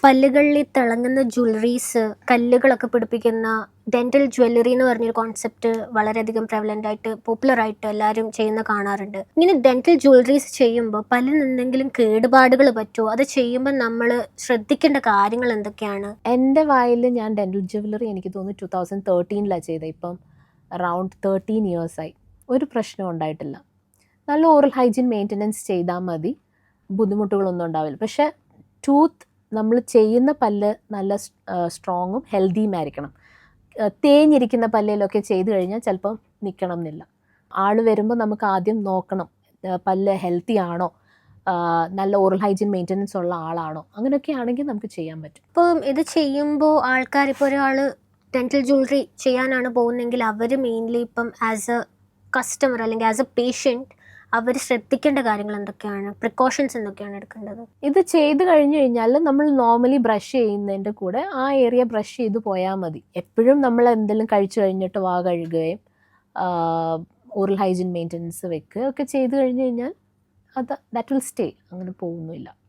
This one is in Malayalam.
പല്ലുകളിൽ തിളങ്ങുന്ന ജ്വല്ലറീസ്, കല്ലുകളൊക്കെ പിടിപ്പിക്കുന്ന ഡെന്റൽ ജ്വല്ലറി എന്ന് പറഞ്ഞൊരു കോൺസെപ്റ്റ് വളരെയധികം പ്രവലന്റ് ആയിട്ട് പോപ്പുലർ ആയിട്ട് എല്ലാവരും ചെയ്യുന്ന കാണാറുണ്ട്. ഇങ്ങനെ ഡെന്റൽ ജ്വല്ലറീസ് ചെയ്യുമ്പോൾ പല്ലിന് എന്തെങ്കിലും കേടുപാടുകൾ പറ്റുമോ? അത് ചെയ്യുമ്പോൾ നമ്മൾ ശ്രദ്ധിക്കേണ്ട കാര്യങ്ങൾ എന്തൊക്കെയാണ്? എൻ്റെ വായിൽ ഞാൻ ഡെന്റൽ ജ്വല്ലറി എനിക്ക് തോന്നുന്നു 2013 ചെയ്തത്. ഇപ്പം അറൗണ്ട് 13 ഇയേഴ്സായി. ഒരു പ്രശ്നം ഉണ്ടായിട്ടില്ല. നല്ല ഓറൽ ഹൈജീൻ മെയിൻ്റനൻസ് ചെയ്താൽ മതി, ബുദ്ധിമുട്ടുകളൊന്നും ഉണ്ടാവില്ല. പക്ഷേ ടൂത്ത് നമ്മൾ ചെയ്യുന്ന പല്ല് നല്ല സ്ട്രോങ്ങും ഹെൽത്തിയും ആയിരിക്കണം. തേഞ്ഞിരിക്കുന്ന പല്ലിലൊക്കെ ചെയ്ത് കഴിഞ്ഞാൽ ചിലപ്പം നിൽക്കണം എന്നില്ല. ആൾ വരുമ്പോൾ നമുക്ക് ആദ്യം നോക്കണം പല്ല് ഹെൽത്തി ആണോ, നല്ല ഓറൽ ഹൈജീൻ മെയിൻ്റനൻസ് ഉള്ള ആളാണോ, അങ്ങനെയൊക്കെ ആണെങ്കിൽ നമുക്ക് ചെയ്യാൻ പറ്റും. ഇപ്പം ഇത് ചെയ്യുമ്പോൾ ആൾക്കാർ, ഇപ്പോൾ ഒരാൾ ഡെന്റൽ ജ്വല്ലറി ചെയ്യാനാണ് പോകുന്നതെങ്കിൽ അവർ മെയിൻലി ഇപ്പം ആസ് എ കസ്റ്റമർ അല്ലെങ്കിൽ ആസ് എ പേഷ്യൻറ്റ് അവർ ശ്രദ്ധിക്കേണ്ട കാര്യങ്ങൾ എന്തൊക്കെയാണ്, പ്രിക്കോഷൻസ് എന്തൊക്കെയാണ് എടുക്കേണ്ടത്? ഇത് ചെയ്ത് കഴിഞ്ഞ് കഴിഞ്ഞാൽ നമ്മൾ നോർമലി ബ്രഷ് ചെയ്യുന്നതിൻ്റെ കൂടെ ആ ഏരിയ ബ്രഷ് ചെയ്ത് പോയാൽ മതി. എപ്പോഴും നമ്മൾ എന്തെങ്കിലും കഴിച്ചു കഴിഞ്ഞിട്ട് വാ കഴുകുകയും ഓറൽ ഹൈജീൻ മെയിൻ്റനൻസ് വെക്കുകയും ഒക്കെ ചെയ്ത് കഴിഞ്ഞ് കഴിഞ്ഞാൽ ദാറ്റ് വിൽ സ്റ്റേ, അങ്ങനെ പോകുന്നില്ല.